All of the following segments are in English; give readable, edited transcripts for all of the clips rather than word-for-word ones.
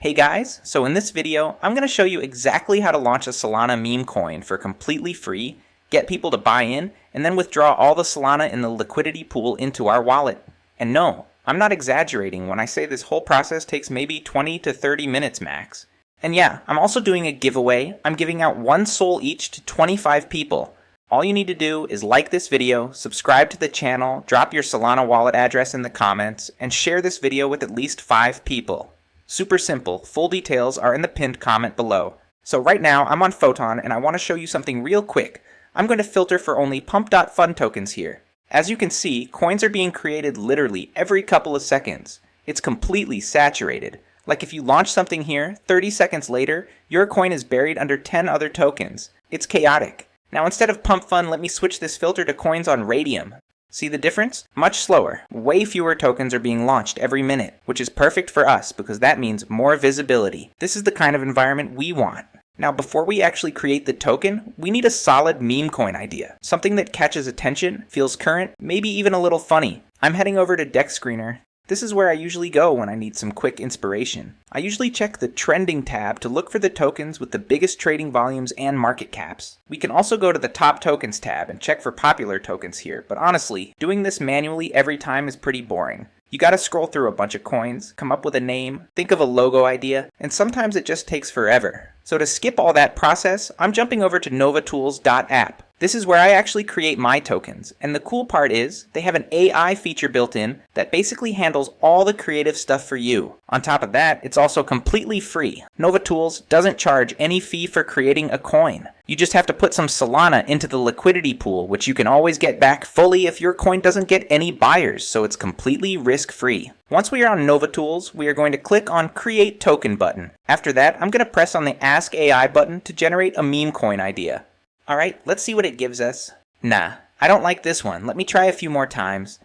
Hey guys, so in this video, I'm going to show you exactly how to launch a Solana meme coin for completely free, get people to buy in, and then withdraw all the Solana in the liquidity pool into our wallet. And no, I'm not exaggerating when I say this whole process takes maybe 20 to 30 minutes max. And yeah, I'm also doing a giveaway. I'm giving out 1 SOL each to 25 people. All you need to do is like this video, subscribe to the channel, drop your Solana wallet address in the comments, and share this video with at least 5 people. Super simple, full details are in the pinned comment below. So right now I'm on Photon and I want to show you something real quick. I'm going to filter for only pump.fun tokens here. As you can see, coins are being created literally every couple of seconds. It's completely saturated. Like if you launch something here, 30 seconds later, your coin is buried under 10 other tokens. It's chaotic. Now instead of pump fun, let me switch this filter to coins on Radium. See the difference? Much slower. Way fewer tokens are being launched every minute, which is perfect for us because that means more visibility. This is the kind of environment we want. Now before we actually create the token, we need a solid meme coin idea. Something that catches attention, feels current, maybe even a little funny. I'm heading over to Deck Screener. This is where I usually go when I need some quick inspiration. I usually check the trending tab to look for the tokens with the biggest trading volumes and market caps. We can also go to the top tokens tab and check for popular tokens here, but honestly, doing this manually every time is pretty boring. You gotta scroll through a bunch of coins, come up with a name, think of a logo idea, and sometimes it just takes forever. So to skip all that process, I'm jumping over to novatools.app. This is where I actually create my tokens, and the cool part is, they have an AI feature built in that basically handles all the creative stuff for you. On top of that, it's also completely free. NovaTools doesn't charge any fee for creating a coin. You just have to put some Solana into the liquidity pool, which you can always get back fully if your coin doesn't get any buyers, so it's completely risk-free. Once we are on NovaTools, we are going to click on Create Token button. After that, I'm going to press on the Ask AI button to generate a meme coin idea. Alright, let's see what it gives us. Nah, I don't like this one. Let me try a few more times.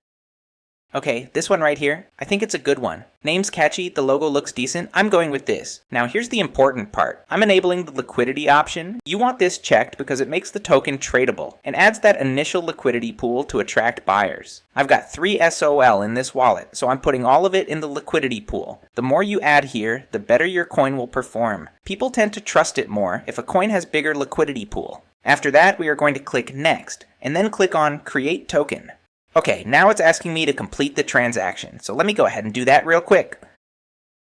Okay, this one right here. I think it's a good one. Name's catchy, the logo looks decent. I'm going with this. Now here's the important part. I'm enabling the liquidity option. You want this checked because it makes the token tradable and adds that initial liquidity pool to attract buyers. I've got 3 SOL in this wallet, so I'm putting all of it in the liquidity pool. The more you add here, the better your coin will perform. People tend to trust it more if a coin has bigger liquidity pool. After that, we are going to click Next, and then click on Create Token. Okay, now it's asking me to complete the transaction, so let me go ahead and do that real quick.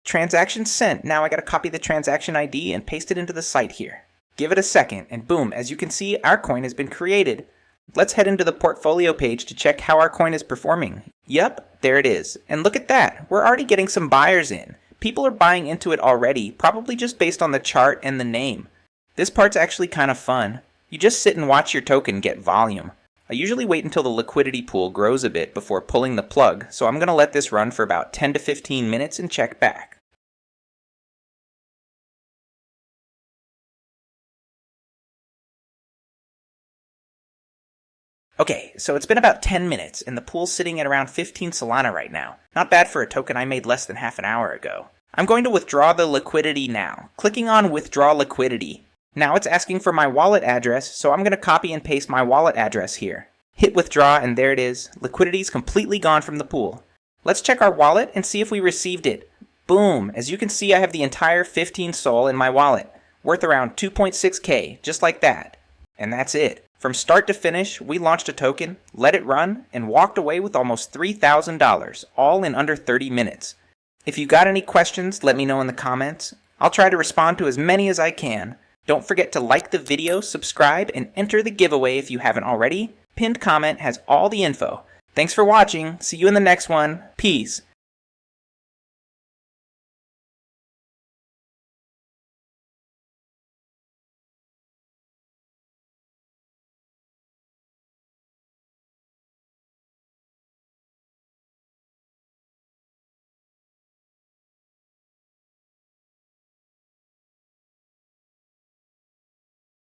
Transaction sent. Now I gotta copy the transaction ID and paste it into the site here. Give it a second, and boom, as you can see, our coin has been created. Let's head into the portfolio page to check how our coin is performing. Yep, there it is. And look at that, we're already getting some buyers in. People are buying into it already, probably just based on the chart and the name. This part's actually kind of fun. You just sit and watch your token get volume. I usually wait until the liquidity pool grows a bit before pulling the plug, so I'm going to let this run for about 10 to 15 minutes and check back. Okay, so it's been about 10 minutes, and the pool's sitting at around 15 Solana right now. Not bad for a token I made less than half an hour ago. I'm going to withdraw the liquidity now, clicking on Withdraw Liquidity. Now it's asking for my wallet address, so I'm going to copy and paste my wallet address here. Hit withdraw and there it is. Liquidity's completely gone from the pool. Let's check our wallet and see if we received it. Boom! As you can see, I have the entire 15 SOL in my wallet, worth around 2.6k, just like that. And that's it. From start to finish, we launched a token, let it run, and walked away with almost $3,000, all in under 30 minutes. If you got any questions, let me know in the comments. I'll try to respond to as many as I can. Don't forget to like the video, subscribe, and enter the giveaway if you haven't already. Pinned comment has all the info. Thanks for watching. See you in the next one. Peace.